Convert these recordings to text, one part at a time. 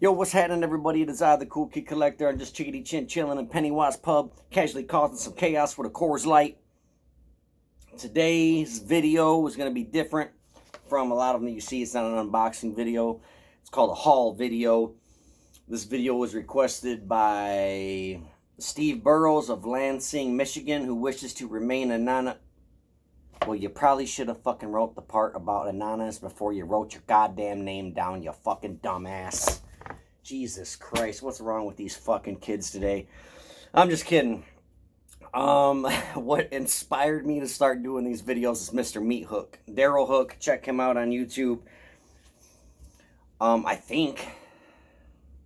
Yo, what's happening, everybody? It is I, the Cool Kid Collector. I'm just chickadee chin chilling in Pennywise Pub, casually causing some chaos with a Coors Light. Today's video is going to be different from a lot of them you see. It's not an unboxing video. It's called a haul video. This video was requested by Steve Burrows of Lansing, Michigan, who wishes to remain anonymous. Well, you probably should have fucking wrote the part about anonymous before you wrote your goddamn name down, you fucking dumbass. Jesus Christ, what's wrong with these fucking kids today? I'm just kidding. What inspired me to start doing these videos is Mr. Meat Hook. Daryl Hook, check him out on YouTube. I think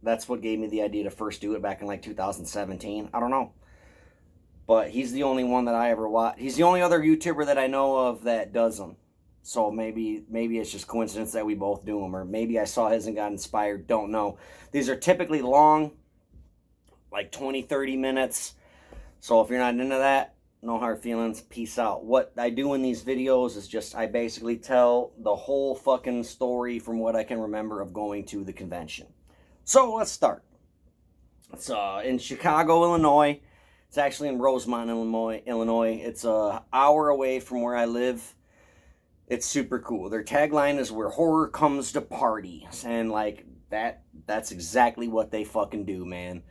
that's what gave me the idea to first do it back in like 2017. I don't know. But he's the only one that I ever watched. He's the only other YouTuber that I know of that does them. So maybe it's just coincidence that we both do them. Or maybe I saw his and got inspired. Don't know. These are typically long. Like 20, 30 minutes. So if you're not into that, no hard feelings. Peace out. What I do in these videos is just I basically tell the whole fucking story from what I can remember of going to the convention. So let's start. It's in Chicago, Illinois. It's actually in Rosemont, Illinois. It's an hour away from where I live. It's super cool. Their tagline is where horror comes to party. And like that's exactly what they fucking do, man.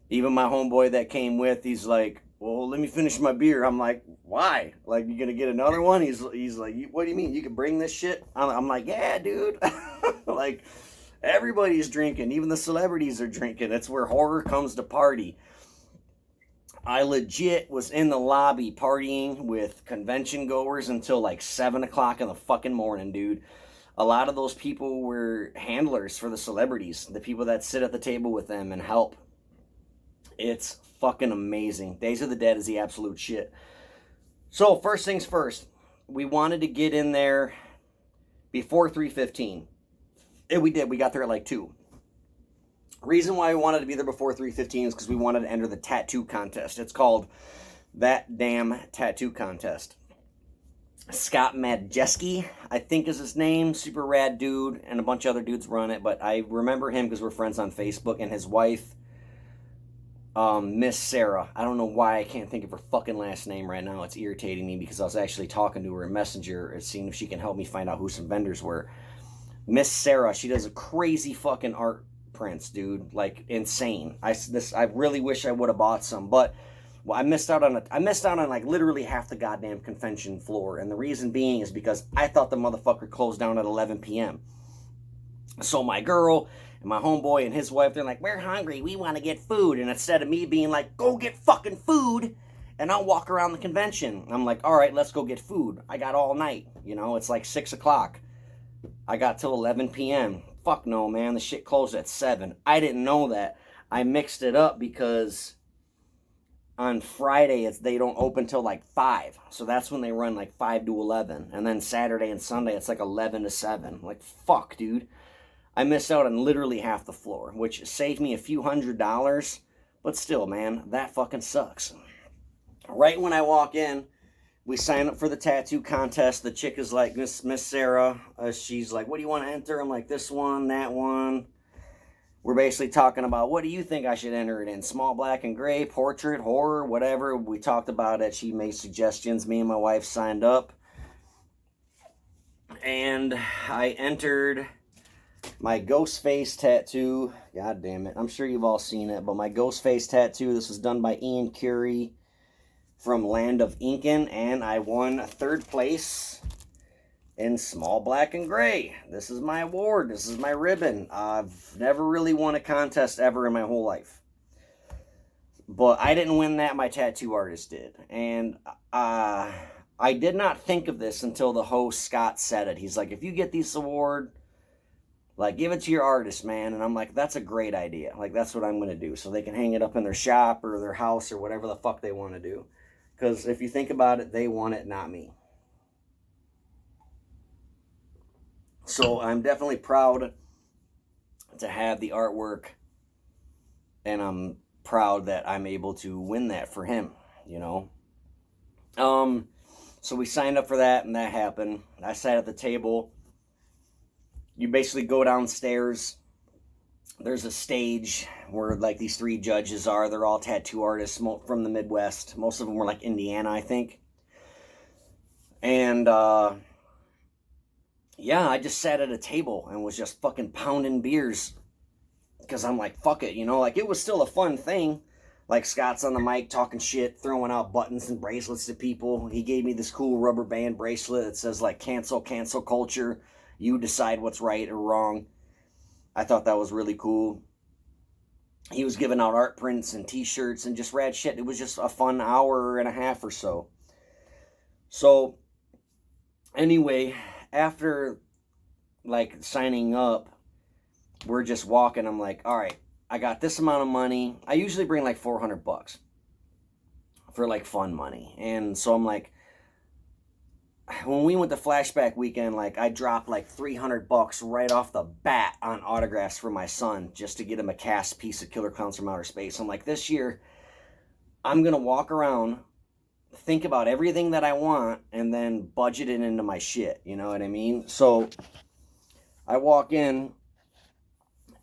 Even my homeboy that came with, he's like, well, let me finish my beer. I'm like, why? Like, you gonna get another one? He's like, what do you mean? You can bring this shit? I'm like, yeah, dude. Like, everybody's drinking. Even the celebrities are drinking. It's where horror comes to party. I legit was in the lobby partying with convention goers until like 7 o'clock in the fucking morning, dude. A lot of those people were handlers for the celebrities, the people that sit at the table with them and help. It's fucking amazing. Days of the Dead is the absolute shit. So, first things first, we wanted to get in there before 3:15. And we did. We got there at like 2. Reason why we wanted to be there before 3:15 is because we wanted to enter the tattoo contest. It's called That Damn Tattoo Contest. Scott Madjeski, I think is his name. Super rad dude, and a bunch of other dudes run it. But I remember him because we're friends on Facebook, and his wife, Miss Sarah. I don't know why I can't think of her fucking last name right now. It's irritating me because I was actually talking to her in Messenger and seeing if she can help me find out who some vendors were. Miss Sarah, she does a crazy fucking art prints, dude, like insane. I really wish I would have bought some, but well, I missed out on like literally half the goddamn convention floor, and the reason being is because I thought the motherfucker closed down at 11 p.m. So my girl and my homeboy and his wife, they're like, we're hungry, we want to get food, and instead of me being like, go get fucking food and I'll walk around the convention, I'm like, all right, let's go get food. I got all night, you know, it's like 6 o'clock. I got till 11 p.m. Fuck no, man. The shit closed at 7. I didn't know that. I mixed it up because on Friday they don't open till like 5. So that's when they run like 5 to 11. And then Saturday and Sunday it's like 11 to 7. Like, fuck, dude. I missed out on literally half the floor, which saved me a few $100s. But still, man, that fucking sucks. Right when I walk in, we sign up for the tattoo contest. The chick is like, Miss Sarah. She's like, what do you want to enter? I'm like, this one, that one. We're basically talking about, what do you think I should enter it in? Small black and gray, portrait, horror, whatever. We talked about it. She made suggestions. Me and my wife signed up. And I entered my Ghostface tattoo. God damn it. I'm sure you've all seen it. But my Ghostface tattoo, this was done by Ian Curie from Land of Incan, and I won 3rd place in small black and gray. This is my award. This is my ribbon. I've never really won a contest ever in my whole life. But I didn't win that. My tattoo artist did. And I did not think of this until the host, Scott, said it. He's like, if you get this award, like, give it to your artist, man. And I'm like, that's a great idea. Like, that's what I'm going to do. So they can hang it up in their shop or their house or whatever the fuck they want to do. Because if you think about it, they want it, not me. So I'm definitely proud to have the artwork. And I'm proud that I'm able to win that for him, you know. So we signed up for that, and that happened. I sat at the table. You basically go downstairs there's a stage where like these 3 judges are. They're all tattoo artists from the Midwest. Most of them were like Indiana, I think. And yeah, I just sat at a table and was just fucking pounding beers because I'm like, fuck it, you know, like it was still a fun thing. Like Scott's on the mic talking shit, throwing out buttons and bracelets to people. He gave me this cool rubber band bracelet that says like cancel culture. You decide what's right or wrong. I thought that was really cool. He was giving out art prints and t-shirts and just rad shit. It was just a fun hour and a half or so. So anyway, after like signing up, we're just walking. I'm like, all right, I got this amount of money. I usually bring like $400 for like fun money. And so I'm like, when we went to Flashback Weekend, like I dropped like $300 right off the bat on autographs for my son just to get him a cast piece of Killer Clowns from Outer Space. I'm like, this year, I'm going to walk around, think about everything that I want, and then budget it into my shit. You know what I mean? So I walk in,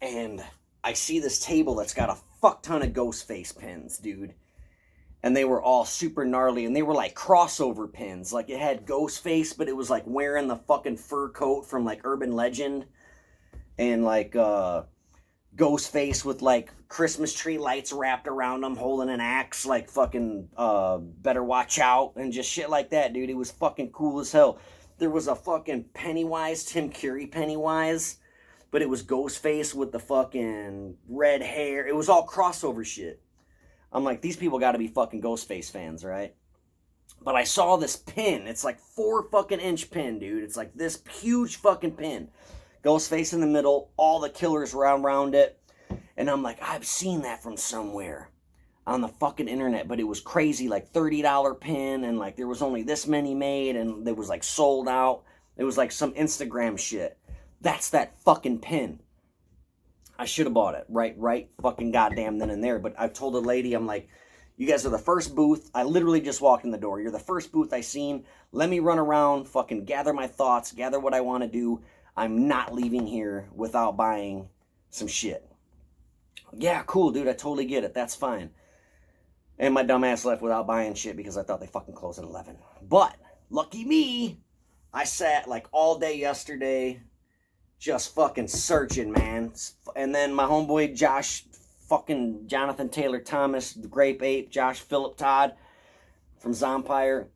and I see this table that's got a fuck ton of Ghostface pins, dude. And they were all super gnarly, and they were like crossover pins. Like it had Ghostface, but it was like wearing the fucking fur coat from like Urban Legend. And like Ghostface with like Christmas tree lights wrapped around him, holding an axe, like fucking Better Watch Out, and just shit like that, dude. It was fucking cool as hell. There was a fucking Pennywise, Tim Curry Pennywise, but it was Ghostface with the fucking red hair. It was all crossover shit. I'm like, these people got to be fucking Ghostface fans, right? But I saw this pin. It's like 4 fucking inch pin, dude. It's like this huge fucking pin. Ghostface in the middle, all the killers around it. And I'm like, I've seen that from somewhere on the fucking internet. But it was crazy, like $30 pin. And like there was only this many made. And it was like sold out. It was like some Instagram shit. That's that fucking pin. I should have bought it right fucking goddamn then and there. But I told the lady, I'm like, you guys are the first booth. I literally just walked in the door. You're the first booth I seen. Let me run around, fucking gather my thoughts, gather what I want to do. I'm not leaving here without buying some shit. Yeah, cool, dude. I totally get it. That's fine. And my dumb ass left without buying shit because I thought they fucking closed at 11. But, lucky me, I sat like all day yesterday just fucking searching, man. And then my homeboy Josh, fucking Jonathan Taylor Thomas, the Grape Ape, Josh Phillip Todd from Zompire.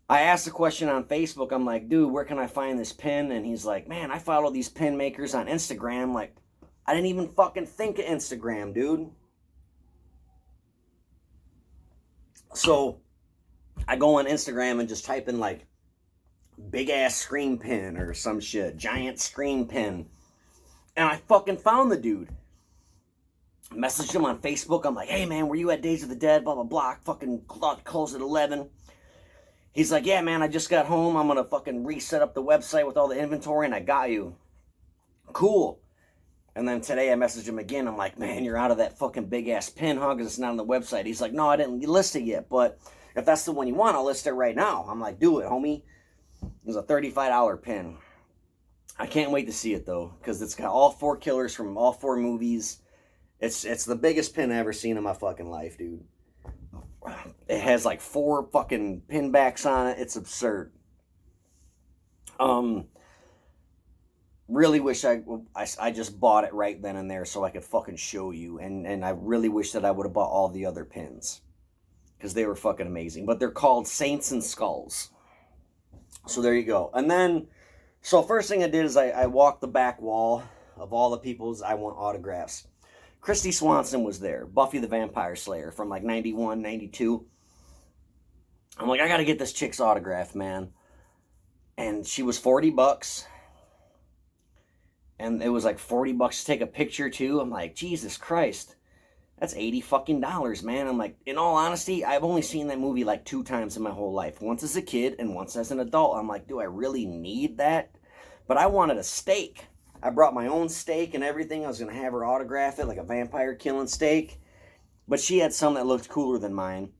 I asked a question on Facebook. I'm like, dude, where can I find this pin? And he's like, man, I follow these pin makers on Instagram. Like, I didn't even fucking think of Instagram, dude. So I go on Instagram and just type in like big ass scream pin or some shit, giant scream pin, and I fucking found the dude. Messaged him on Facebook. I'm like, hey man, were you at Days of the Dead? Blah blah blah. Fucking close at 11. He's like, yeah man, I just got home. I'm gonna fucking reset up the website with all the inventory, and I got you. Cool. And then today I messaged him again. I'm like, man, you're out of that fucking big ass pin, huh? Because it's not on the website. He's like, no, I didn't list it yet, but if that's the one you want, I'll list it right now. I'm like, do it, homie. It was a $35 pin. I can't wait to see it though, because it's got all 4 killers from all 4 movies. It's the biggest pin I ever seen in my fucking life, dude. It has like 4 fucking pin backs on it. It's absurd. Really wish I just bought it right then and there so I could fucking show you. And I really wish that I would have bought all the other pins, because they were fucking amazing. But they're called Saints and Skulls. So there you go. And then, so first thing I did is I walked the back wall of all the people's I want autographs. Christy Swanson was there. Buffy the Vampire Slayer from like 91, 92. I'm like, I gotta get this chick's autograph, man. And she was $40. And it was like $40 to take a picture too. I'm like, Jesus Christ. That's $80 fucking dollars, man. I'm like, in all honesty, I've only seen that movie like 2 times in my whole life. Once as a kid and once as an adult. I'm like, do I really need that? But I wanted a steak. I brought my own steak and everything. I was going to have her autograph it like a vampire killing steak. But she had some that looked cooler than mine.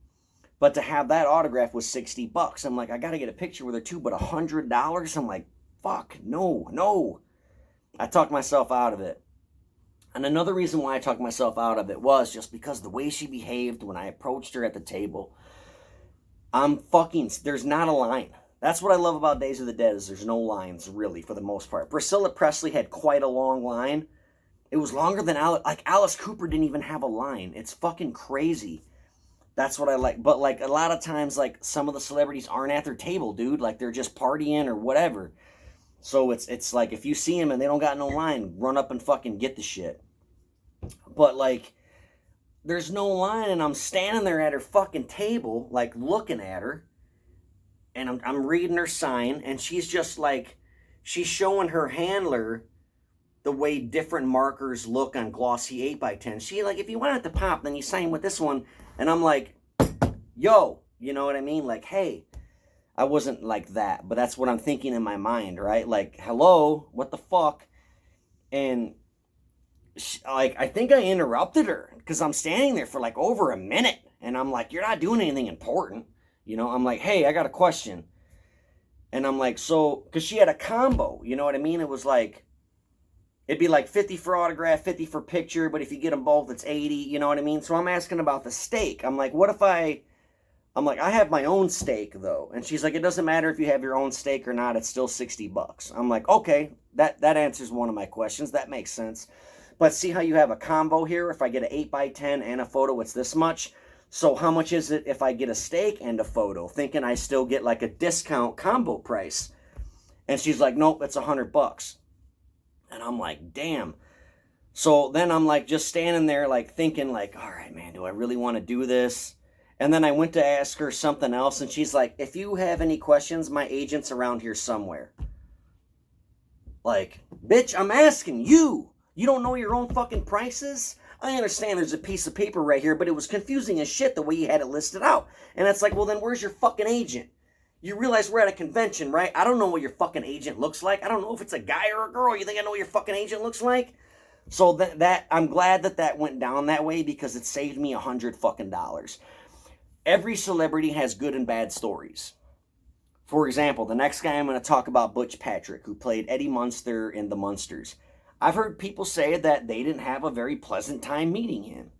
But to have that autograph was $60. I'm like, I got to get a picture with her too, but $100? I'm like, fuck, no. I talked myself out of it. And another reason why I talked myself out of it was just because the way she behaved when I approached her at the table. There's not a line. That's what I love about Days of the Dead is there's no lines, really, for the most part. Priscilla Presley had quite a long line. It was longer than Alice Cooper didn't even have a line. It's fucking crazy. That's what I like. But, like, a lot of times, like, some of the celebrities aren't at their table, dude. Like, they're just partying or whatever. So it's like, if you see them and they don't got no line, run up and fucking get the shit. But, like, there's no line, and I'm standing there at her fucking table, like, looking at her. And I'm reading her sign, and she's just, like, she's showing her handler the way different markers look on glossy 8x10. She, like, if you want it to pop, then you sign with this one. And I'm like, yo, you know what I mean? Like, hey, I wasn't like that, but that's what I'm thinking in my mind, right? Like, hello, what the fuck? And, like, I think I interrupted her because I'm standing there for, like, over a minute. And I'm like, you're not doing anything important. You know, I'm like, hey, I got a question. And I'm like, so, because she had a combo, you know what I mean? It was like, it'd be like 50 for autograph, 50 for picture, but if you get them both, it's 80, you know what I mean? So I'm asking about the steak. I'm like, I'm like, I have my own steak, though. And she's like, it doesn't matter if you have your own steak or not, it's still $60. I'm like, okay, that answers one of my questions. That makes sense. But see how you have a combo here? If I get an 8x10 and a photo, it's this much. So how much is it if I get a steak and a photo? Thinking I still get like a discount combo price. And she's like, nope, it's $100. And I'm like, damn. So then I'm like just standing there like thinking like, all right, man, do I really want to do this? And then I went to ask her something else. And she's like, if you have any questions, my agent's around here somewhere. Like, bitch, I'm asking you. You don't know your own fucking prices? I understand there's a piece of paper right here, but it was confusing as shit the way you had it listed out. And it's like, well, then where's your fucking agent? You realize we're at a convention, right? I don't know what your fucking agent looks like. I don't know if it's a guy or a girl. You think I know what your fucking agent looks like? So that I'm glad that went down that way because it saved me $100 fucking dollars. Every celebrity has good and bad stories. For example, the next guy I'm going to talk about, Butch Patrick, who played Eddie Munster in The Munsters. I've heard people say that they didn't have a very pleasant time meeting him.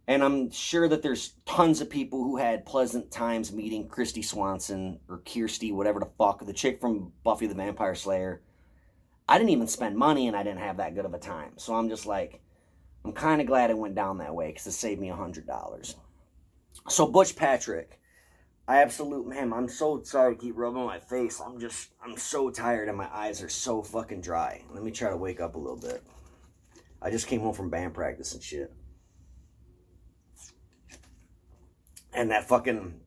And I'm sure that there's tons of people who had pleasant times meeting Christy Swanson or Kirsty, whatever the fuck, the chick from Buffy the Vampire Slayer. I didn't even spend money and I didn't have that good of a time. So I'm just like, I'm kind of glad it went down that way because it saved me $100. So Butch Patrick, man, I'm so sorry to keep rubbing my face. I'm so tired and my eyes are so fucking dry. Let me try to wake up a little bit. I just came home from band practice and shit. And that fucking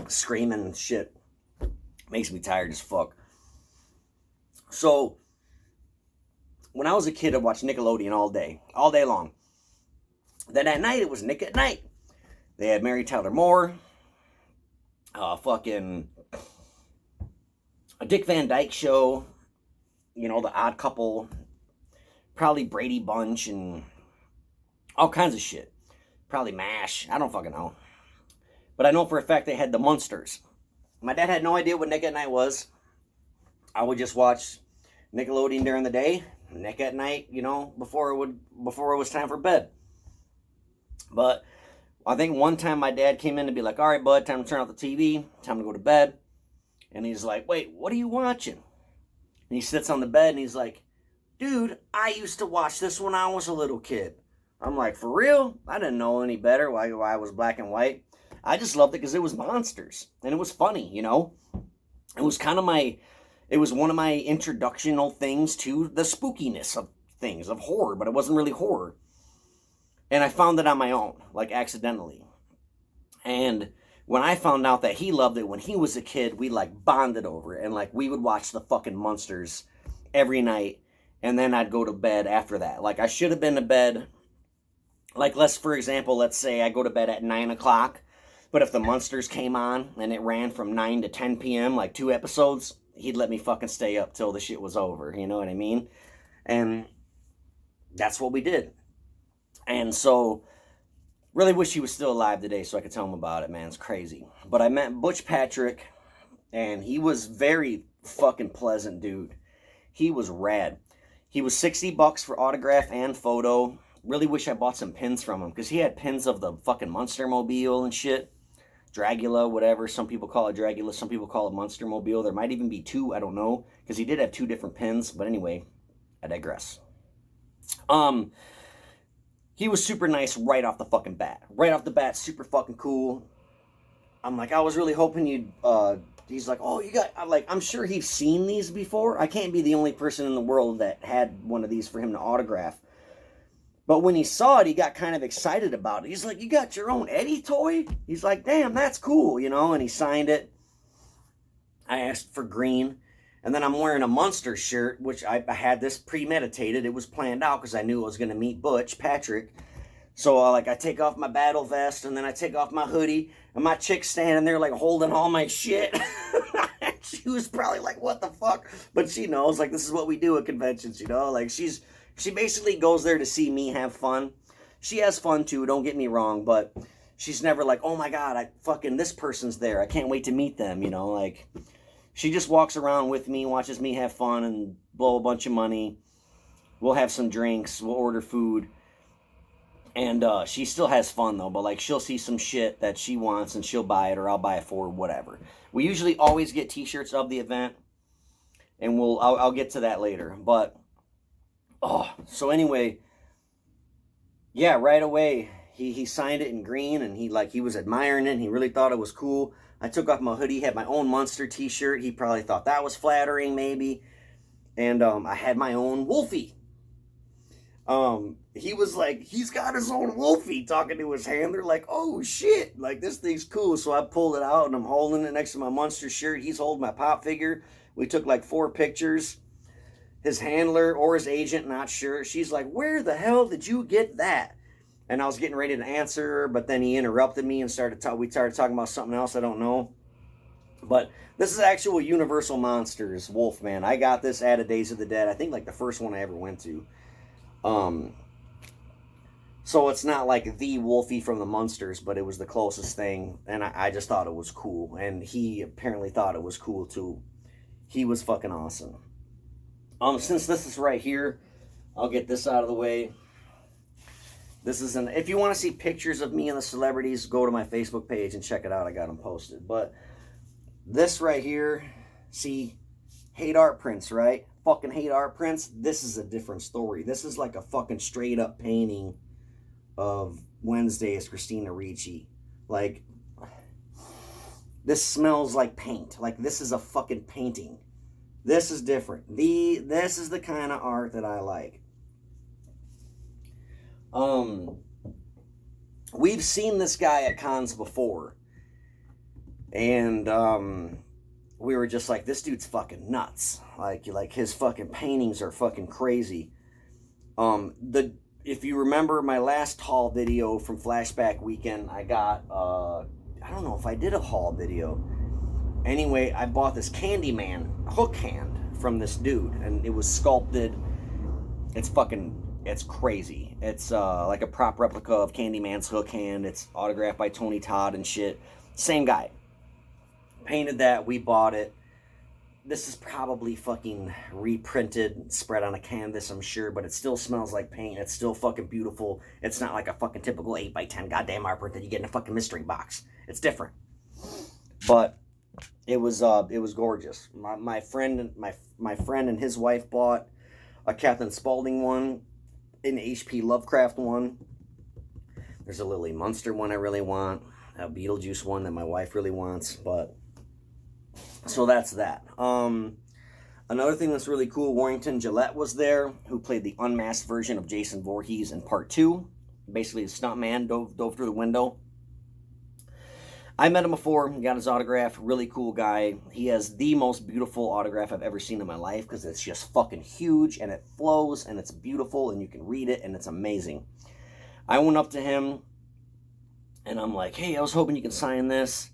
screaming and shit makes me tired as fuck. So, when I was a kid, I watched Nickelodeon all day long. Then at night, it was Nick at Night. They had Mary Tyler Moore, fucking a Dick Van Dyke Show, you know, The Odd Couple, probably Brady Bunch, and all kinds of shit. Probably MASH, I don't fucking know. But I know for a fact they had the Munsters. My dad had no idea what Nick at Night was. I would just watch Nickelodeon during the day, Nick at Night, you know, before it was time for bed. But I think one time my dad came in to be like, all right, bud, time to turn off the TV, time to go to bed. And he's like, wait, what are you watching? And he sits on the bed and he's like, dude, I used to watch this when I was a little kid. I'm like, for real? I didn't know any better why I was black and white. I just loved it because it was monsters. And it was funny, you know? It was one of my introductional things to the spookiness of things, of horror, but it wasn't really horror. And I found it on my own, like accidentally. And when I found out that he loved it when he was a kid, we like bonded over it. And like we would watch the fucking Munsters every night. And then I'd go to bed after that. Like I should have been to bed. Like for example, let's say I go to bed at 9 o'clock. But if the Munsters came on and it ran from 9 to 10 p.m., like 2 episodes, he'd let me fucking stay up till the shit was over. You know what I mean? And that's what we did. And so, really wish he was still alive today so I could tell him about it, man. It's crazy. But I met Butch Patrick, and he was very fucking pleasant dude. He was rad. He was $60 for autograph and photo. Really wish I bought some pins from him, because he had pins of the fucking Monster Mobile and shit. Dragula, whatever. Some people call it Dragula. Some people call it Monster Mobile. There might even be two. I don't know. Because he did have two different pins. But anyway, I digress. He was super nice right off the fucking bat. Right off the bat, super fucking cool. I'm like, I was really hoping you'd... he's like, oh, you got... I'm sure he's seen these before. I can't be the only person in the world that had one of these for him to autograph. But when he saw it, he got kind of excited about it. He's like, you got your own Eddie toy? He's like, damn, that's cool, you know? And he signed it. I asked for green. And then I'm wearing a Munster shirt, which I had this premeditated. It was planned out because I knew I was going to meet Butch, Patrick. So, I take off my battle vest, and then I take off my hoodie, and my chick's standing there, holding all my shit. She was probably like, what the fuck? But she knows, this is what we do at conventions, you know? She basically goes there to see me have fun. She has fun too, don't get me wrong, but she's never like, oh my god, this person's there. I can't wait to meet them, you know? She just walks around with me, watches me have fun and blow a bunch of money. We'll have some drinks, we'll order food. And she still has fun though, but she'll see some shit that she wants and she'll buy it, or I'll buy it for her, whatever. We usually always get t-shirts of the event, and I'll get to that later, but... so anyway, yeah, right away, he signed it in green, and he was admiring it, and he really thought it was cool. I took off my hoodie, had my own Munster t-shirt. He probably thought that was flattering, maybe. And I had my own Wolfie. He was like, he's got his own Wolfie, talking to his handler, oh shit, this thing's cool. So I pulled it out, and I'm holding it next to my Munster shirt. He's holding my pop figure. We took 4 pictures. His handler or his agent, not sure. She's like, where the hell did you get that? And I was getting ready to answer her, but then he interrupted me and we started talking about something else I don't know. But this is actual Universal Monsters Wolfman. I got this at a Days of the Dead. I think the first one I ever went to. So it's not the Wolfie from the Munsters, but it was the closest thing. And I just thought it was cool. And he apparently thought it was cool too. He was fucking awesome. Since this is right here, I'll get this out of the way. This is if you want to see pictures of me and the celebrities, go to my Facebook page and check it out. I got them posted. But this right here, see, hate art prints, right? Fucking hate art prints. This is a different story. This is a fucking straight up painting of Wednesday's Christina Ricci. This smells like paint. This is a fucking painting. This is different. This is the kind of art that I like. We've seen this guy at cons before. And we were just like, this dude's fucking nuts. His fucking paintings are fucking crazy. If you remember my last haul video from Flashback Weekend, I got I don't know if I did a haul video. Anyway, I bought this Candyman hook hand from this dude, and it was sculpted. It's crazy. It's like a prop replica of Candyman's hook hand. It's autographed by Tony Todd and shit. Same guy. Painted that, we bought it. This is probably fucking reprinted, spread on a canvas, I'm sure, but it still smells like paint. It's still fucking beautiful. It's not like a fucking typical 8x10 goddamn art print that you get in a fucking mystery box. It's different. But it was gorgeous. My friend and his wife bought a Captain Spaulding one, an H.P. Lovecraft one. There's a Lily Munster one I really want, a Beetlejuice one that my wife really wants, but so that's that. Another thing that's really cool, Warrington Gillette was there, who played the unmasked version of Jason Voorhees in Part 2. Basically, the stuntman dove through the window. I met him before, got his autograph, really cool guy. He has the most beautiful autograph I've ever seen in my life, because it's just fucking huge, and it flows, and it's beautiful, and you can read it, and it's amazing. I went up to him, and I'm like, hey, I was hoping you could sign this.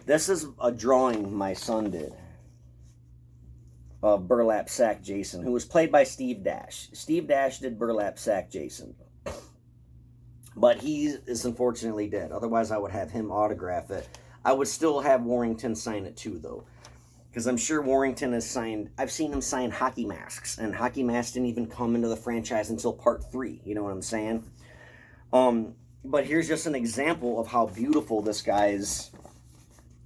This is a drawing my son did of Burlap Sack Jason, who was played by Steve Dash. Steve Dash did Burlap Sack Jason. But he is unfortunately dead. Otherwise, I would have him autograph it. I would still have Warrington sign it too, though. Because I'm sure Warrington has signed, I've seen him sign hockey masks, and hockey masks didn't even come into the franchise until part 3. You know what I'm saying? But here's just an example of how beautiful this guy's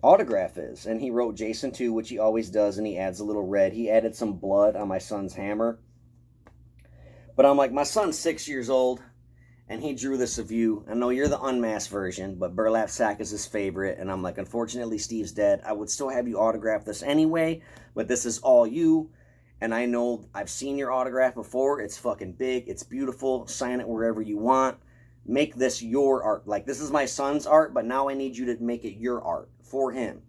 autograph is. And he wrote Jason 2, which he always does, and he adds a little red. He added some blood on my son's hammer. But I'm like, my son's 6 years old, and he drew this of you. I know you're the unmasked version, but Burlap Sack is his favorite. And I'm like, unfortunately, Steve's dead. I would still have you autograph this anyway, but this is all you. And I know I've seen your autograph before. It's fucking big. It's beautiful. Sign it wherever you want. Make this your art. Like, this is my son's art, but now I need you to make it your art for him.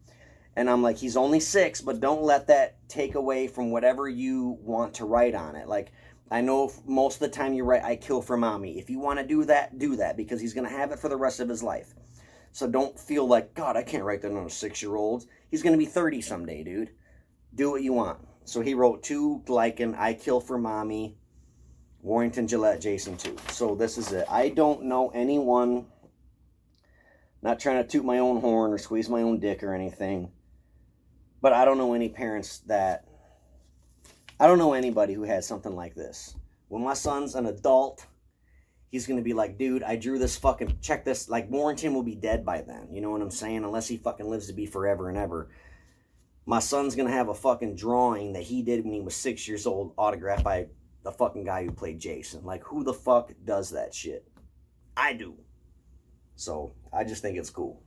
And I'm like, he's only 6, but don't let that take away from whatever you want to write on it. Like, I know most of the time you write, I kill for mommy. If you want to do that, because he's going to have it for the rest of his life. So don't feel like, God, I can't write that on a 6-year-old. He's going to be 30 someday, dude. Do what you want. So he wrote 2 Lycan, I kill for mommy, Warrington Gillette, Jason 2. So this is it. I don't know anyone, not trying to toot my own horn or squeeze my own dick or anything, but I don't know any parents that, I don't know anybody who has something like this. When my son's an adult, he's going to be like, dude, I drew this fucking, check this. Like, Warrington will be dead by then. You know what I'm saying? Unless he fucking lives to be forever and ever. My son's going to have a fucking drawing that he did when he was 6 years old, autographed by the fucking guy who played Jason. Like, who the fuck does that shit? I do. So, I just think it's cool.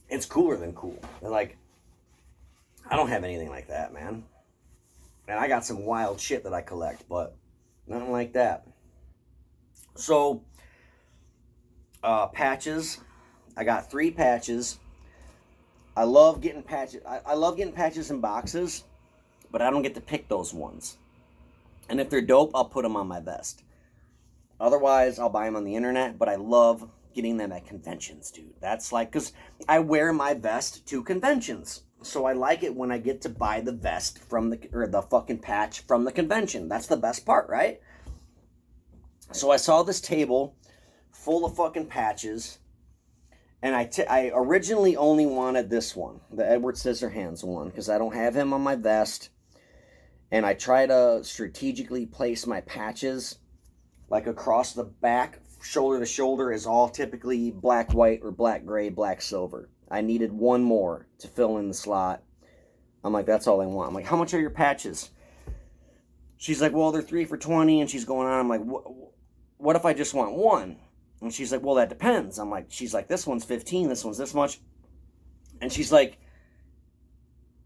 It's cooler than cool. Like, I don't have anything like that, man. And I got some wild shit that I collect, but nothing like that. So, patches. I got 3 patches. I love getting patches. I love getting patches in boxes, but I don't get to pick those ones. And if they're dope, I'll put them on my vest. Otherwise, I'll buy them on the internet, but I love getting them at conventions, dude. That's like, because I wear my vest to conventions. So I like it when I get to buy the vest from the fucking patch from the convention. That's the best part, right? So I saw this table full of fucking patches, and I originally only wanted this one, the Edward Scissorhands one, because I don't have him on my vest, and I try to strategically place my patches like across the back, shoulder to shoulder, is all typically black, white, or black, gray, black, silver. I needed one more to fill in the slot. I'm like, that's all I want. I'm like, how much are your patches? She's like, well, they're 3 for $20, and she's going on. I'm like, what if I just want one? And she's like, well, that depends. I'm like, she's like, this one's 15, this one's this much. And she's like,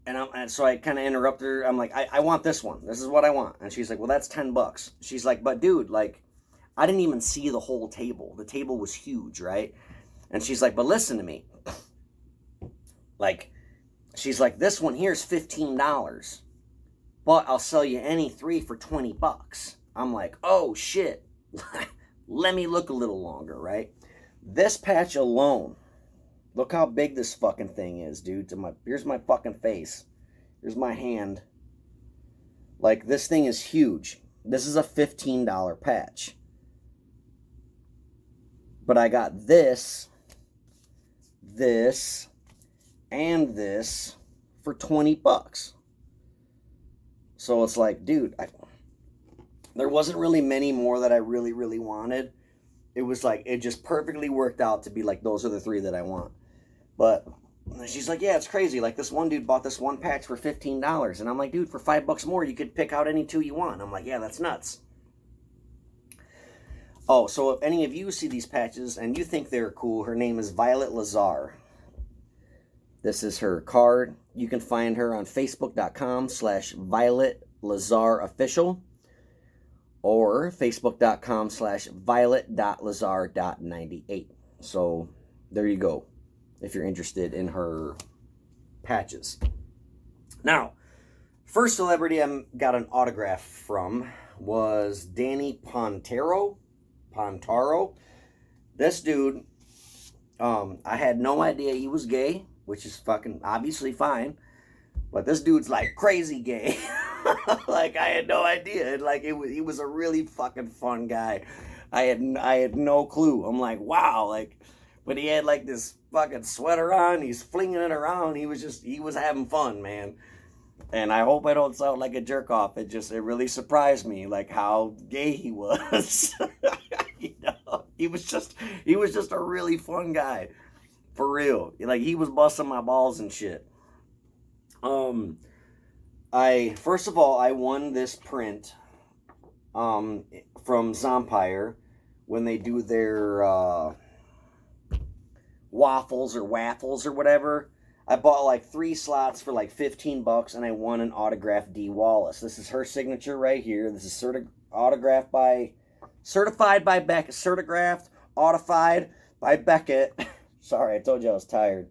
and so I kind of interrupt her. I'm like, I want this one. This is what I want. And she's like, well, that's $10. She's like, but dude, like, I didn't even see the whole table. The table was huge, right? And she's like, but listen to me. Like, she's like, this one here is $15, but I'll sell you any 3 for $20. I'm like, oh shit. Let me look a little longer, right? This patch alone, look how big this fucking thing is, dude. Here's my fucking face. Here's my hand. Like, this thing is huge. This is a $15 patch. But I got this, and this for $20. So it's like, dude, there wasn't really many more that I really, really wanted. It was like, it just perfectly worked out to be like, those are the 3 that I want. But she's like, yeah, it's crazy. Like, this one dude bought this one patch for $15. And I'm like, dude, for $5 more, you could pick out any 2 you want. I'm like, yeah, that's nuts. Oh, so if any of you see these patches and you think they're cool, her name is Violet Lazar. This is her card. You can find her on Facebook.com/Violet Lazar Official or Facebook.com/Violet.Lazar.98. So there you go, if you're interested in her patches. Now, first celebrity I got an autograph from was Danny Pontaro. This dude, I had no idea he was gay, which is fucking obviously fine. But this dude's like crazy gay. Like, I had no idea. Like, he was a really fucking fun guy. I had no clue. I'm like, wow, like, But he had like this fucking sweater on. He's flinging it around. He was having fun, man. And I hope I don't sound like a jerk off. It really surprised me, like how gay he was. You know, he was just a really fun guy, for real. Like he was busting my balls and shit. First of all, I won this print from Zompire when they do their waffles or whatever. I bought like 3 slots for like $15 and I won an autographed Dee Wallace. This is her signature right here. This is certified by Beckett, autographed by Beckett. Sorry, I told you I was tired.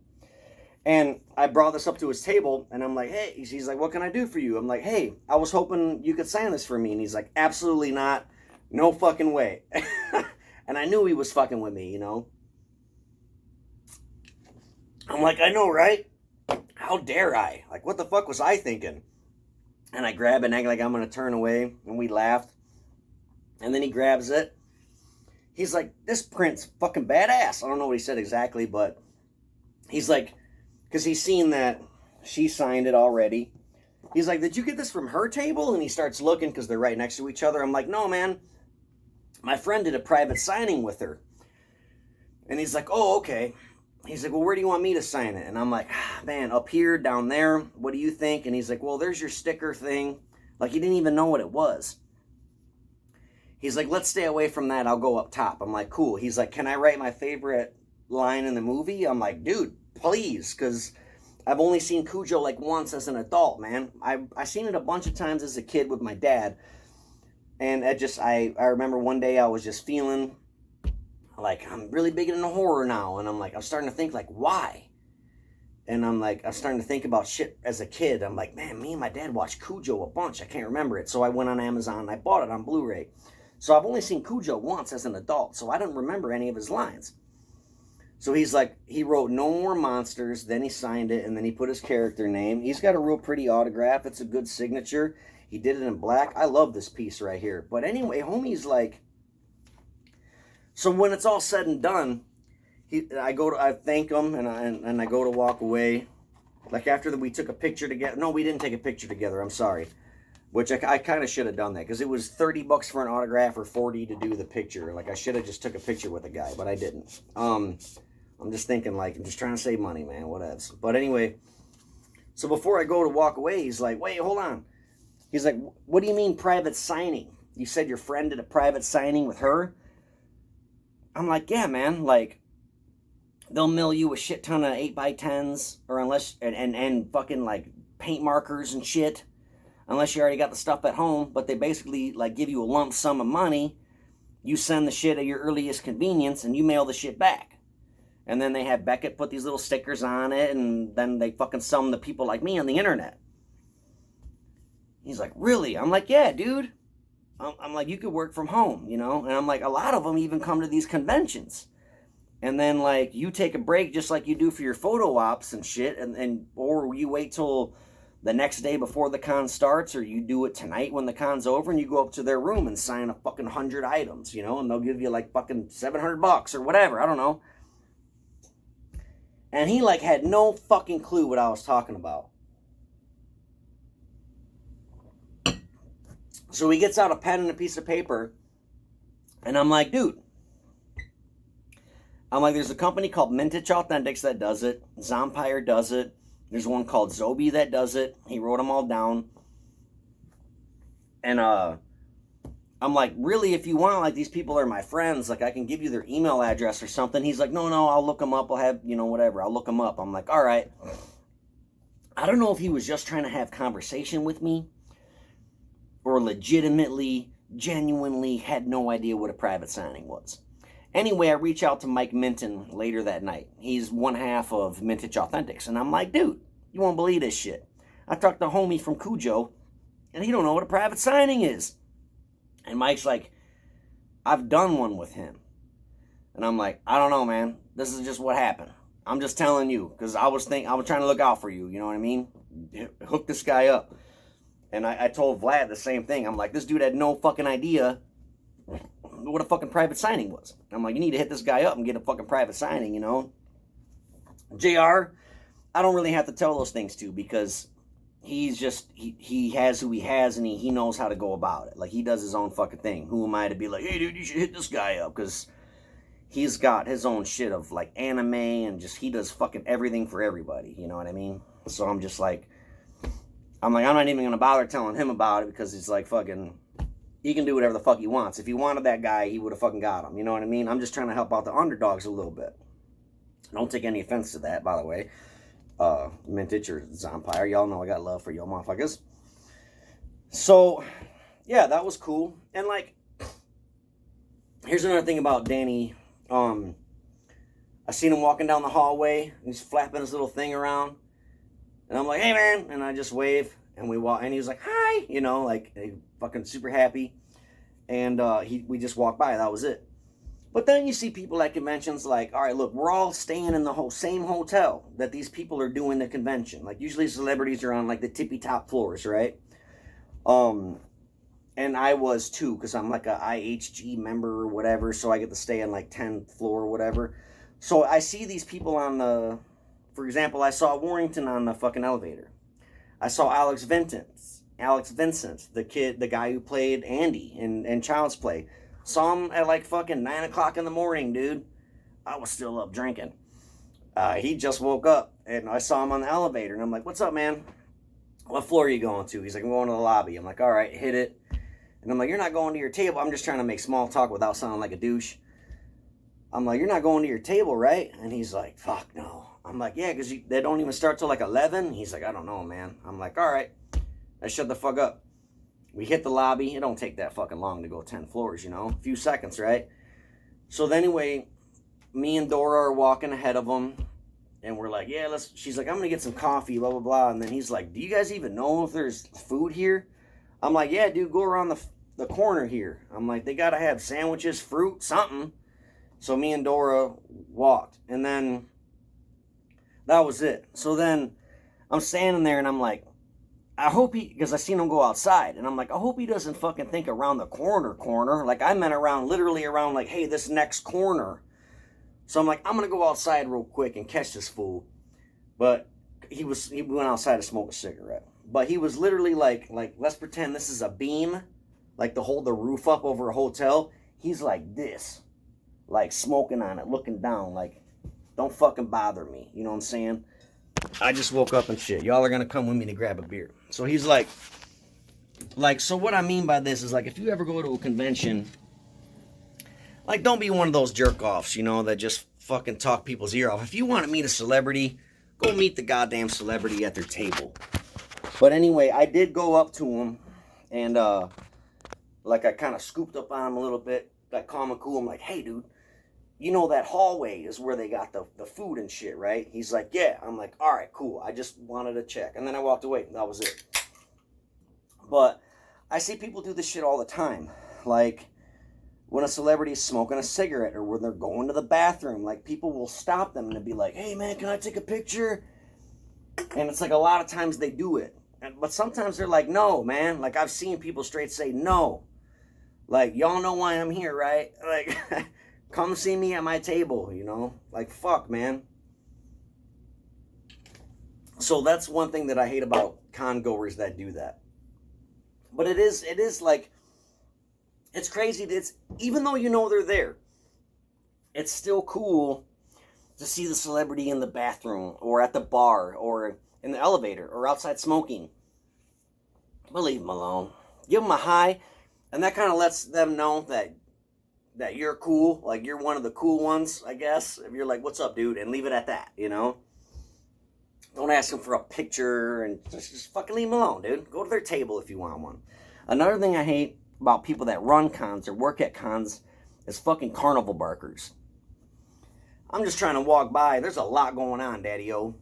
And I brought this up to his table, and I'm like, hey, he's like, what can I do for you? I'm like, hey, I was hoping you could sign this for me. And he's like, absolutely not. No fucking way. And I knew he was fucking with me, you know. I'm like, I know, right? How dare I? Like, what the fuck was I thinking? And I grab it and act like I'm going to turn away, and we laughed. And then he grabs it. He's like, this print's fucking badass. I don't know what he said exactly, but he's like, because he's seen that she signed it already. He's like, did you get this from her table? And he starts looking because they're right next to each other. I'm like, no, man. My friend did a private signing with her. And he's like, oh, okay. He's like, well, where do you want me to sign it? And I'm like, man, up here, down there. What do you think? And he's like, well, there's your sticker thing. Like, he didn't even know what it was. He's like, let's stay away from that. I'll go up top. I'm like, cool. He's like, can I write my favorite line in the movie? I'm like, dude, please, because I've only seen Cujo like once as an adult, man. I seen it a bunch of times as a kid with my dad, and I remember one day I was just feeling like I'm really big into horror now, and I'm starting to think like, why? And I'm starting to think about shit as a kid. I'm like, man, me and my dad watched Cujo a bunch. I can't remember it, so I went on Amazon and I bought it on Blu-ray. So I've only seen Cujo once as an adult, so I don't remember any of his lines. So he's like, he wrote No More Monsters, then he signed it, and then he put his character name. He's got a real pretty autograph. It's a good signature. He did it in black. I love this piece right here. But anyway, homie's like, so when it's all said and done, I thank him, and I go to walk away. Like after we took a picture together. No, we didn't take a picture together. I'm sorry. Which I kind of should have done that, because it was $30 for an autograph or $40 to do the picture. Like I should have just took a picture with the guy, but I didn't. I'm just thinking, like, I'm just trying to save money, man, whatevs. But anyway, so before I go to walk away, he's like, wait, hold on. He's like, what do you mean private signing? You said your friend did a private signing with her? I'm like, yeah, man, like, they'll mail you a shit ton of 8x10s, or unless, and fucking, like, paint markers and shit, unless you already got the stuff at home, but they basically, like, give you a lump sum of money, you send the shit at your earliest convenience, and you mail the shit back. And then they have Beckett put these little stickers on it, and then they fucking sell them to people like me on the internet. He's like, really? I'm like, yeah, dude. I'm like, you could work from home, you know? And I'm like, a lot of them even come to these conventions. And then, like, you take a break just like you do for your photo ops and shit, or you wait till the next day before the con starts, or you do it tonight when the con's over, and you go up to their room and sign a fucking 100 items, you know? And they'll give you, like, fucking $700 or whatever. I don't know. And he, like, had no fucking clue what I was talking about. So he gets out a pen and a piece of paper, and I'm like, dude. I'm like, there's a company called Vintage Authentics that does it. Zompire does it. There's one called Zobi that does it. He wrote them all down. And, I'm like, really, if you want, like, these people are my friends, like, I can give you their email address or something. He's like, no, I'll look them up. I'll have, you know, whatever. I'll look them up. I'm like, all right. I don't know if he was just trying to have conversation with me or legitimately, genuinely had no idea what a private signing was. Anyway, I reach out to Mike Minton later that night. He's one half of Vintage Authentics. And I'm like, dude, you won't believe this shit. I talked to homie from Cujo, and he don't know what a private signing is. And Mike's like, I've done one with him. And I'm like, I don't know, man. This is just what happened. I'm just telling you, because I was trying to look out for you, you know what I mean? Hook this guy up. And I told Vlad the same thing. I'm like, this dude had no fucking idea what a fucking private signing was. I'm like, you need to hit this guy up and get a fucking private signing, you know. JR, I don't really have to tell those things to, because he's just, he has who he has, and he knows how to go about it. Like, he does his own fucking thing. Who am I to be like, hey, dude, you should hit this guy up? Because he's got his own shit of, like, anime, and just, he does fucking everything for everybody. You know what I mean? So I'm just like, I'm not even going to bother telling him about it, because it's like fucking, he can do whatever the fuck he wants. If he wanted that guy, he would have fucking got him. You know what I mean? I'm just trying to help out the underdogs a little bit. Don't take any offense to that, by the way. Mintage or Zompire, y'all know I got love for y'all motherfuckers. So, yeah, that was cool. And, like, here's another thing about Danny. I seen him walking down the hallway, and he's flapping his little thing around. And I'm like, hey, man. And I just wave, and we walk, and he was like, hi, you know, like, fucking super happy. And we just walked by. That was it. But then you see people at conventions like, all right, look, we're all staying in the same hotel that these people are doing the convention. Like, usually celebrities are on, like, the tippy-top floors, right? And I was, too, because I'm, like, a IHG member or whatever, so I get to stay on, like, 10th floor or whatever. So I see these people on the, for example, I saw Warrington on the fucking elevator. I saw Alex Vincent, the guy who played Andy in Child's Play. Saw him at like fucking 9 o'clock in the morning, dude. I was still up drinking. He just woke up, and I saw him on the elevator, and I'm like, what's up, man? What floor are you going to? He's like, I'm going to the lobby. I'm like, all right, hit it. And I'm like, you're not going to your table. I'm just trying to make small talk without sounding like a douche. I'm like, you're not going to your table, right? And he's like, fuck no. I'm like, yeah, because they don't even start till like 11. He's like, I don't know, man. I'm like, all right. I shut the fuck up. We hit the lobby. It don't take that fucking long to go 10 floors, you know? A few seconds, right? So then anyway, me and Dora are walking ahead of him. And we're like, yeah, she's like, I'm going to get some coffee, blah, blah, blah. And then he's like, do you guys even know if there's food here? I'm like, yeah, dude, go around the corner here. I'm like, they got to have sandwiches, fruit, something. So me and Dora walked. And then that was it. So then I'm standing there and I'm like, I hope because I seen him go outside, and I'm like, I hope he doesn't fucking think around the corner. Like, I meant literally around, like, hey, this next corner. So I'm like, I'm going to go outside real quick and catch this fool. But he went outside to smoke a cigarette. But he was literally like, let's pretend this is a beam, like to hold the roof up over a hotel. He's like this, like smoking on it, looking down, like, don't fucking bother me. You know what I'm saying? I just woke up and shit. Y'all are going to come with me to grab a beer. So he's like, so what I mean by this is, like, if you ever go to a convention, like, don't be one of those jerk-offs, you know, that just fucking talk people's ear off. If you want to meet a celebrity, go meet the goddamn celebrity at their table. But anyway, I did go up to him, and, like, I kind of scooped up on him a little bit, like, calm and cool. I'm like, hey, dude, you know that hallway is where they got the food and shit, right? He's like, yeah. I'm like, all right, cool. I just wanted to check. And then I walked away. That was it. But I see people do this shit all the time. Like, when a celebrity's smoking a cigarette or when they're going to the bathroom, like, people will stop them and be like, hey, man, can I take a picture? And it's like a lot of times they do it. But sometimes they're like, no, man. Like, I've seen people straight say no. Like, y'all know why I'm here, right? Like... Come see me at my table, you know? Like, fuck, man. So that's one thing that I hate about con-goers that do that. But it is like, it's crazy. Even though you know they're there, it's still cool to see the celebrity in the bathroom or at the bar or in the elevator or outside smoking. But leave them alone. Give them a hi, and that kind of lets them know that you're cool, like you're one of the cool ones, I guess. If you're like, what's up, dude? And leave it at that, you know? Don't ask them for a picture and just fucking leave them alone, dude. Go to their table if you want one. Another thing I hate about people that run cons or work at cons is fucking carnival barkers. I'm just trying to walk by. There's a lot going on, daddy-o.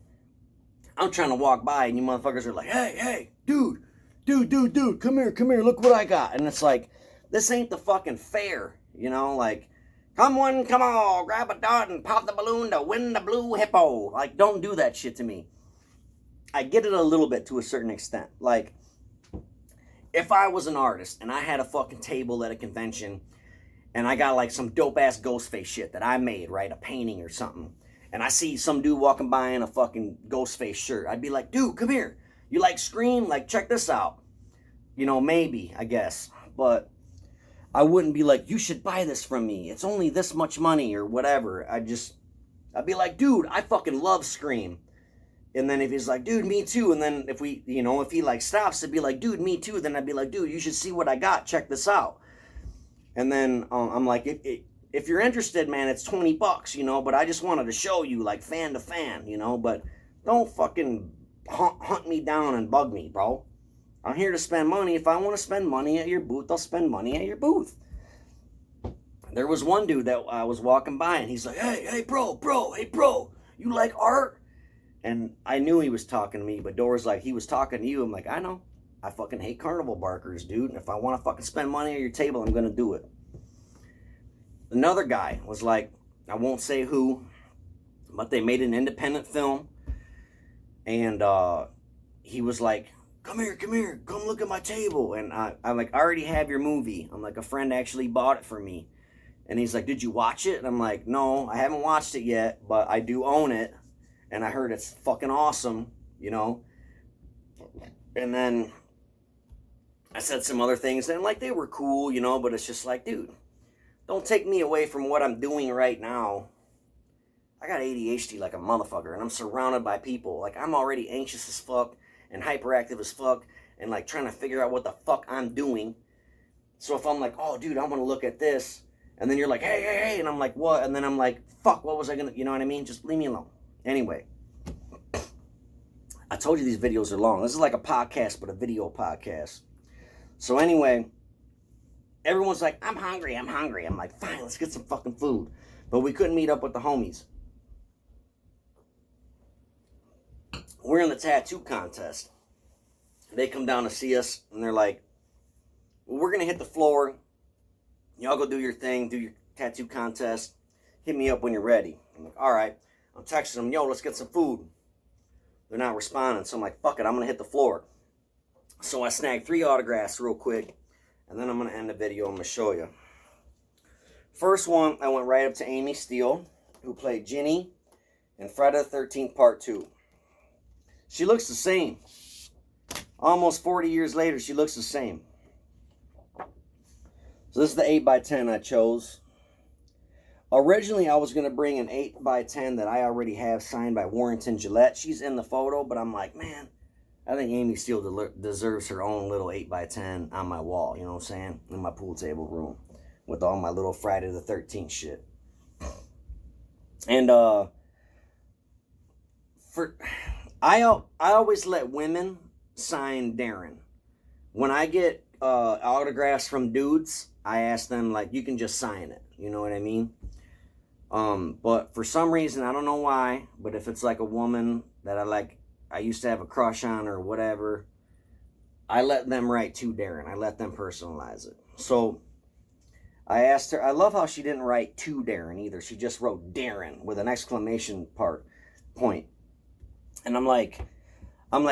I'm trying to walk by and you motherfuckers are like, hey, dude, come here, look what I got. And it's like, this ain't the fucking fair. You know, like, come on, grab a dart and pop the balloon to win the blue hippo. Like, don't do that shit to me. I get it a little bit to a certain extent. Like, if I was an artist and I had a fucking table at a convention and I got like some dope-ass Ghostface shit that I made, right? A painting or something. And I see some dude walking by in a fucking Ghostface shirt. I'd be like, dude, come here. You like Scream? Like, check this out. You know, maybe, I guess. But I wouldn't be like, you should buy this from me. It's only this much money or whatever. I'd be like, dude, I fucking love Scream. And then if he's like, dude, me too. And then if we, you know, if he like stops to be like, dude, me too. Then I'd be like, dude, you should see what I got. Check this out. And then I'm like, if you're interested, man, it's $20, you know. But I just wanted to show you, like, fan to fan, you know. But don't fucking hunt me down and bug me, bro. I'm here to spend money. If I want to spend money at your booth, I'll spend money at your booth. There was one dude that I was walking by, and he's like, hey, bro, you like art? And I knew he was talking to me, but Dora's like, he was talking to you. I'm like, I know. I fucking hate carnival barkers, dude. And if I want to fucking spend money at your table, I'm going to do it. Another guy was like, I won't say who, but they made an independent film. And he was like, come here, come look at my table. And I'm like, I already have your movie. I'm like, a friend actually bought it for me. And he's like, did you watch it? And I'm like, no, I haven't watched it yet, but I do own it. And I heard it's fucking awesome, you know. And then I said some other things, and like they were cool, you know, but it's just like, dude, don't take me away from what I'm doing right now. I got ADHD like a motherfucker, and I'm surrounded by people. Like, I'm already anxious as fuck and hyperactive as fuck and like trying to figure out what the fuck I'm doing. So if I'm like, oh, dude, I want to look at this, and then you're like, hey, and I'm like, what? And then I'm like, fuck, what was I gonna, you know what I mean? Just leave me alone. Anyway, I told you these videos are long. This is like a podcast, but a video podcast. So anyway, everyone's like, I'm hungry. I'm like, fine, let's get some fucking food. But we couldn't meet up with the homies. We're in the tattoo contest. They come down to see us, and they're like, well, we're going to hit the floor. Y'all go do your thing, do your tattoo contest. Hit me up when you're ready. I'm like, all right. I'm texting them, yo, let's get some food. They're not responding, so I'm like, fuck it, I'm going to hit the floor. So I snagged 3 autographs real quick, and then I'm going to end the video. I'm going to show you. First one, I went right up to Amy Steele, who played Ginny in Friday the 13th Part 2. She looks the same. Almost 40 years later, she looks the same. So this is the 8x10 I chose. Originally, I was going to bring an 8x10 that I already have signed by Warrington Gillette. She's in the photo, but I'm like, man, I think Amy Steele deserves her own little 8x10 on my wall, you know what I'm saying? In my pool table room with all my little Friday the 13th shit. And I always let women sign Darren. When I get autographs from dudes, I ask them, like, you can just sign it. You know what I mean? But for some reason, I don't know why, but if it's like a woman that I used to have a crush on or whatever, I let them write to Darren. I let them personalize it. So I asked her, I love how she didn't write to Darren either. She just wrote Darren with an exclamation point. And I'm like,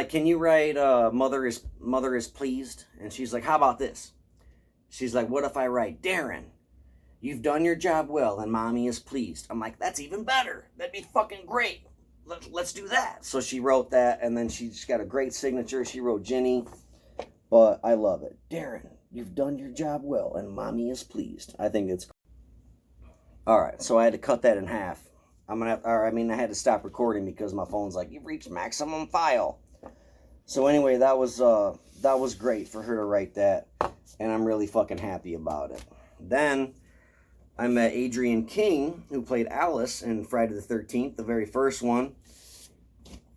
can you write mother is pleased? And she's like, how about this? She's like, what if I write Darren? You've done your job well, and mommy is pleased. I'm like, that's even better. That'd be fucking great. Let's do that. So she wrote that, and then she's got a great signature. She wrote Ginny, but I love it. Darren, you've done your job well, and mommy is pleased. I think it's cool. All right, so I had to cut that in half. I had to stop recording because my phone's like, you've reached maximum file. So anyway, that was great for her to write that, and I'm really fucking happy about it. Then I met Adrian King, who played Alice in Friday the 13th, the very first one.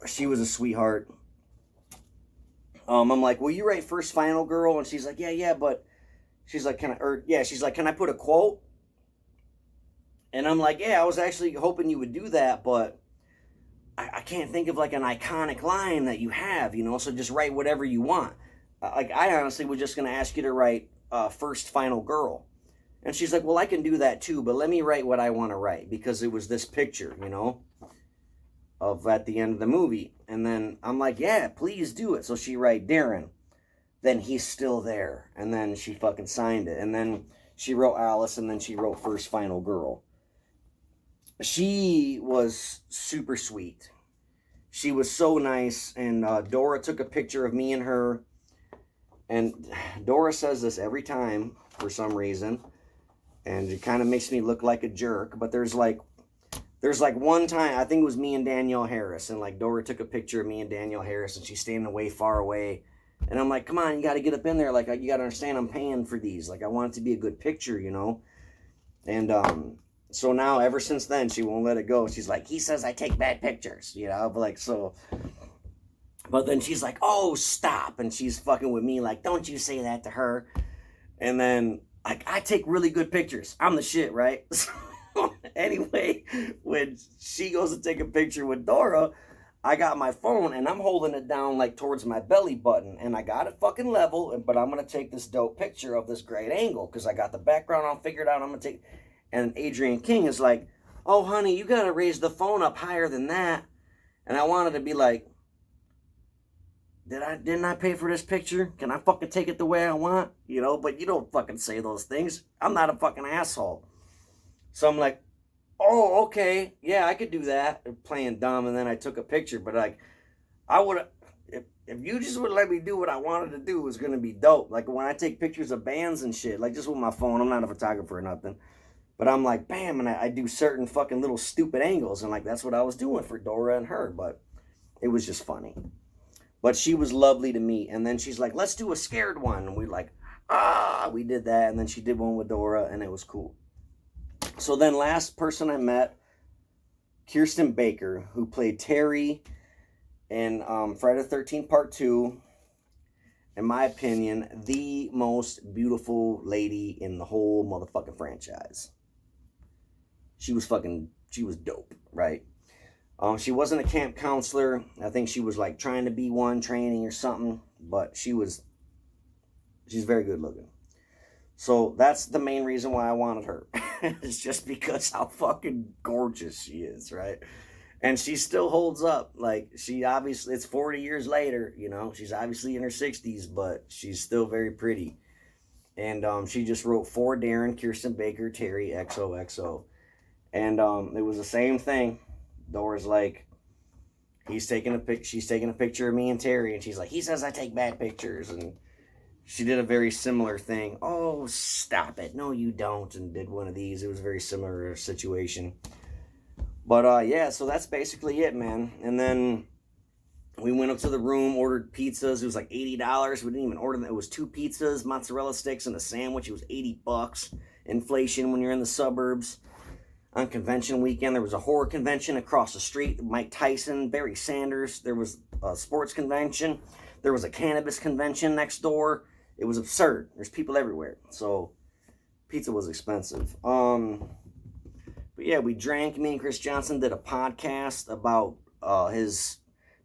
She was a sweetheart. I'm like, will you write first final girl? And she's like, yeah, but she's like, can I put a quote? And I'm like, yeah, I was actually hoping you would do that, but I can't think of like an iconic line that you have, you know, so just write whatever you want. I honestly was just going to ask you to write first final girl. And she's like, well, I can do that too, but let me write what I want to write, because it was this picture, you know, of at the end of the movie. And then I'm like, yeah, please do it. So she write Darren, then he's still there. And then she fucking signed it. And then She wrote Alice, and then she wrote First Final Girl. She was super sweet. She was so nice, and Dora took a picture of me and her, and Dora says this every time for some reason, and it kind of makes me look like a jerk, but there's like one time, I think it was me and Danielle Harris, and like Dora took a picture of me and Danielle Harris, and she's standing way far away, and I'm like, come on, you got to get up in there, like, you got to understand I'm paying for these, like, I want it to be a good picture, you know, and so now, ever since then, she won't let it go. She's like, he says I take bad pictures, you know, but like, so, but then she's like, oh, stop, and she's fucking with me, like, don't you say that to her, and then, like, I take really good pictures, I'm the shit, right? Anyway, when she goes to take a picture with Dora, I got my phone, and I'm holding it down, like, towards my belly button, and I got it fucking level, but I'm going to take this dope picture of this great angle, because I got the background all figured out, I'm going to take... And Adrian King is like, oh, honey, you got to raise the phone up higher than that. And I wanted to be like, didn't I pay for this picture? Can I fucking take it the way I want? You know, but you don't fucking say those things. I'm not a fucking asshole. So I'm like, oh, okay. Yeah, I could do that. Playing dumb. And then I took a picture. But like, I would have, if you just would let me do what I wanted to do, it was going to be dope. Like when I take pictures of bands and shit, like just with my phone, I'm not a photographer or nothing. But I'm like, bam, and I do certain fucking little stupid angles. And like, that's what I was doing for Dora and her. But it was just funny. But she was lovely to meet. And then she's like, let's do a scared one. And we like, we did that. And then she did one with Dora, and it was cool. So then last person I met, Kirsten Baker, who played Terry in Friday the 13th Part 2. In my opinion, the most beautiful lady in the whole motherfucking franchise. She was dope, right? She wasn't a camp counselor. I think she was like trying to be one, training or something. But she's very good looking. So that's the main reason why I wanted her. It's just because how fucking gorgeous she is, right? And she still holds up. Like, she obviously, it's 40 years later, you know. She's obviously in her 60s, but she's still very pretty. And she just wrote for Darren, Kirsten Baker, Terry, XOXO. And it was the same thing. Dora's like, she's taking a picture of me and Terry, and she's like, he says I take bad pictures. And she did a very similar thing. Oh, stop it. No, you don't. And did one of these. It was a very similar situation. But, yeah, so that's basically it, man. And then we went up to the room, ordered pizzas. It was like $80. We didn't even order them. It was 2 pizzas, mozzarella sticks, and a sandwich. It was $80. Inflation when you're in the suburbs. On convention weekend, there was a horror convention across the street. Mike Tyson, Barry Sanders. There was a sports convention. There was a cannabis convention next door. It was absurd. There's people everywhere. So, pizza was expensive. But yeah, we drank. Me and Chris Johnson did a podcast about his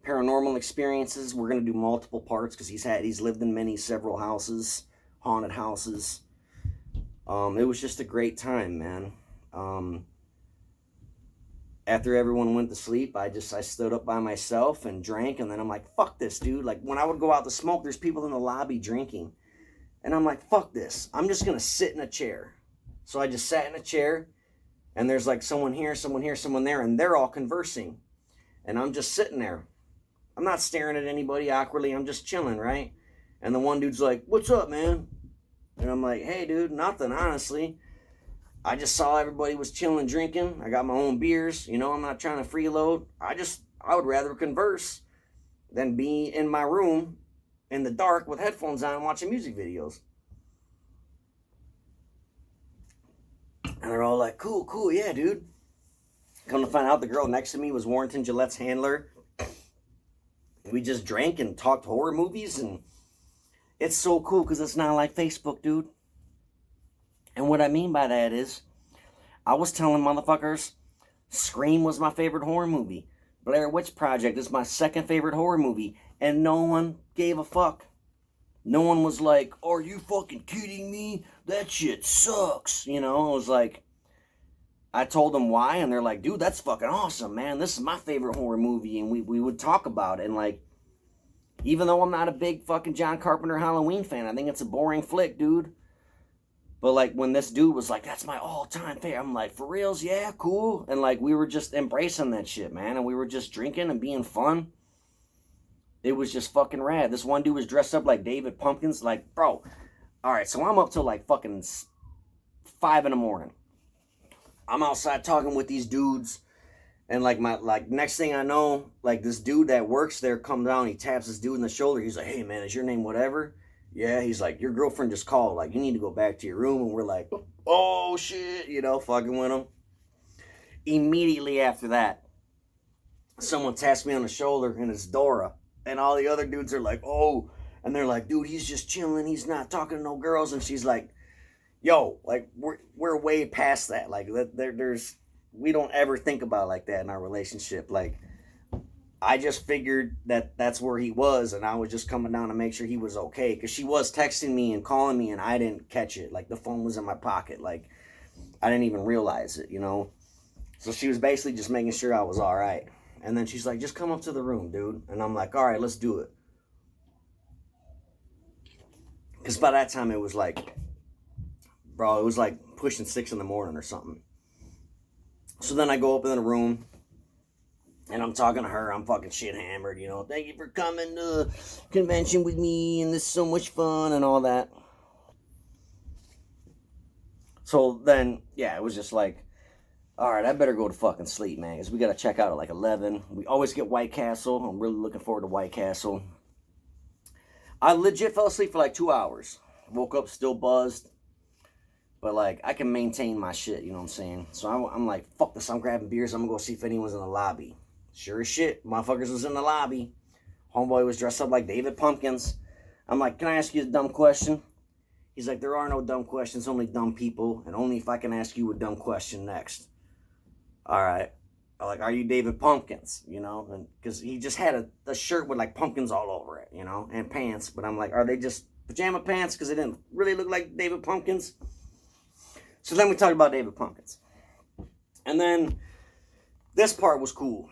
paranormal experiences. We're going to do multiple parts because he's lived in several houses, haunted houses. It was just a great time, man. After everyone went to sleep, I stood up by myself and drank, and then I'm like, fuck this, dude. Like, when I would go out to smoke, there's people in the lobby drinking. And I'm like, fuck this. I'm just going to sit in a chair. So I just sat in a chair, and there's like someone here, someone there, and they're all conversing. And I'm just sitting there. I'm not staring at anybody awkwardly. I'm just chilling, right? And the one dude's like, what's up, man? And I'm like, hey, dude, nothing, honestly. I just saw everybody was chilling, drinking. I got my own beers. You know, I'm not trying to freeload. I would rather converse than be in my room in the dark with headphones on watching music videos. And they're all like, cool, yeah, dude. Come to find out, the girl next to me was Warrington Gillette's handler. We just drank and talked horror movies, and it's so cool because it's not like Facebook, dude. And what I mean by that is, I was telling motherfuckers, Scream was my favorite horror movie. Blair Witch Project is my second favorite horror movie. And no one gave a fuck. No one was like, are you fucking kidding me? That shit sucks. You know, I was like, I told them why, and they're like, dude, that's fucking awesome, man. This is my favorite horror movie. And we would talk about it. And like, even though I'm not a big fucking John Carpenter Halloween fan, I think it's a boring flick, dude. But, like, when this dude was like, that's my all-time favorite, I'm like, for reals? Yeah, cool. And, like, we were just embracing that shit, man. And we were just drinking and being fun. It was just fucking rad. This one dude was dressed up like David Pumpkins. Like, bro, all right, so I'm up till, like, fucking 5 in the morning. I'm outside talking with these dudes. And, like, next thing I know, like, this dude that works there comes down. He taps this dude in the shoulder. He's like, hey, man, is your name whatever? Yeah, he's like, your girlfriend just called. Like, you need to go back to your room. And we're like, oh, shit, you know, fucking with him. Immediately after that, someone taps me on the shoulder, and it's Dora. And all the other dudes are like, oh. And they're like, dude, he's just chilling. He's not talking to no girls. And she's like, yo, like, we're way past that. Like, we don't ever think about it like that in our relationship. Like, I just figured that that's where he was, and I was just coming down to make sure he was okay. Because she was texting me and calling me, and I didn't catch it. Like, the phone was in my pocket. Like, I didn't even realize it, you know? So she was basically just making sure I was all right. And then she's like, just come up to the room, dude. And I'm like, all right, let's do it. Because by that time, it was like, bro, it was like pushing 6 in the morning or something. So then I go up in the room. And I'm talking to her. I'm fucking shit hammered, you know. Thank you for coming to the convention with me. And this is so much fun and all that. So then, yeah, it was just like, all right, I better go to fucking sleep, man. Because we got to check out at like 11. We always get White Castle. I'm really looking forward to White Castle. I legit fell asleep for like 2 hours. Woke up still buzzed. But, like, I can maintain my shit, you know what I'm saying? So I'm like, fuck this. I'm grabbing beers. I'm going to go see if anyone's in the lobby. Sure as shit, motherfuckers was in the lobby. Homeboy was dressed up like David Pumpkins. I'm like, can I ask you a dumb question? He's like, there are no dumb questions, only dumb people. And only if I can ask you a dumb question next. All right. I'm like, are you David Pumpkins? You know? Because he just had a shirt with, like, pumpkins all over it, you know? And pants. But I'm like, are they just pajama pants? Because they didn't really look like David Pumpkins. So then we talked about David Pumpkins. And then this part was cool.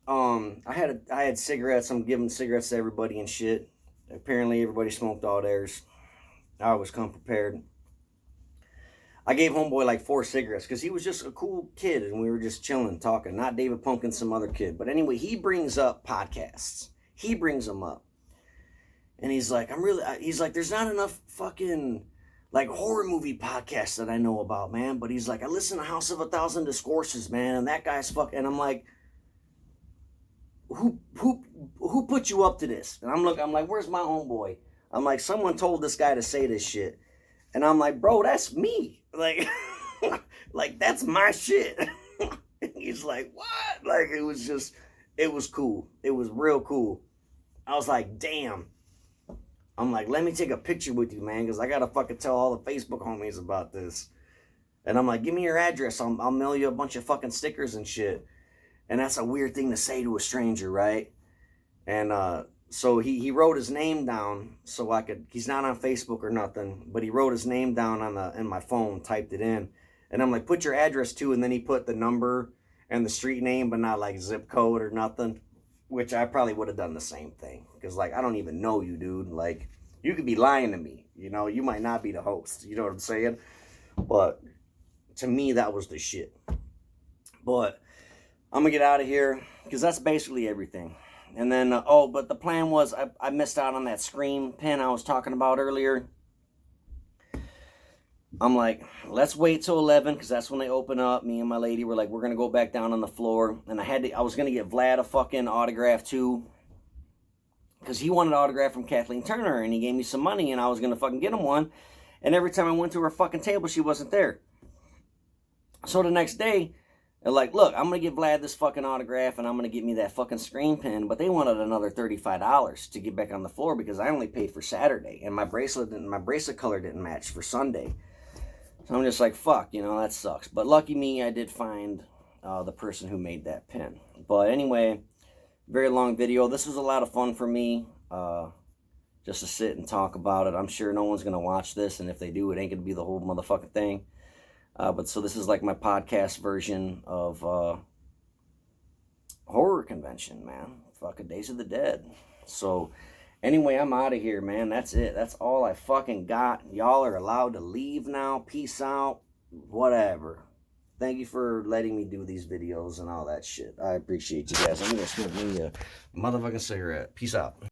I had cigarettes. I'm giving cigarettes to everybody and shit. Apparently everybody smoked all theirs. I was come prepared. I gave homeboy like 4 cigarettes because he was just a cool kid and we were just chilling, talking. Not David Pumpkins, some other kid. But anyway, he brings up podcasts. He brings them up. And he's like, there's not enough fucking like horror movie podcasts that I know about, man. But he's like, I listen to House of a Thousand Discourses, man. And that guy's fucking, and I'm like, who put you up to this? And I'm like, where's my homeboy? I'm like, someone told this guy to say this shit. And I'm like, bro, that's me. Like, like that's my shit. And he's like, what? Like, it was cool. It was real cool. I was like, damn. I'm like, let me take a picture with you, man, because I got to fucking tell all the Facebook homies about this. And I'm like, give me your address. I'll mail you a bunch of fucking stickers and shit. And that's a weird thing to say to a stranger, right? And so he wrote his name down so I could, he's not on Facebook or nothing, but he wrote his name down in my phone, typed it in. And I'm like, put your address too. And then he put the number and the street name, but not like zip code or nothing, which I probably would have done the same thing. Because, like, I don't even know you, dude. Like, you could be lying to me. You know, you might not be the host. You know what I'm saying? But to me, that was the shit. But I'm going to get out of here because that's basically everything. And then, but the plan was I missed out on that Scream pin I was talking about earlier. I'm like, let's wait till 11 because that's when they open up. Me and my lady were like, we're going to go back down on the floor. And I was going to get Vlad a fucking autograph too because he wanted an autograph from Kathleen Turner and he gave me some money and I was going to fucking get him one. And every time I went to her fucking table, she wasn't there. So the next day, they're like, look, I'm going to give Vlad this fucking autograph and I'm going to get me that fucking Scream pin. But they wanted another $35 to get back on the floor because I only paid for Saturday. And my bracelet color didn't match for Sunday. So I'm just like, fuck, you know, that sucks. But lucky me, I did find the person who made that pin. But anyway, very long video. This was a lot of fun for me. Just to sit and talk about it. I'm sure no one's going to watch this. And if they do, it ain't going to be the whole motherfucking thing. But so this is like my podcast version of horror convention, man. Fucking Days of the Dead. So Anyway, I'm out of here, man. That's it. That's all I fucking got. Y'all are allowed to leave now. Peace out. Whatever. Thank you for letting me do these videos and all that shit. I appreciate you guys. I'm going to smoke me a motherfucking cigarette. Peace out.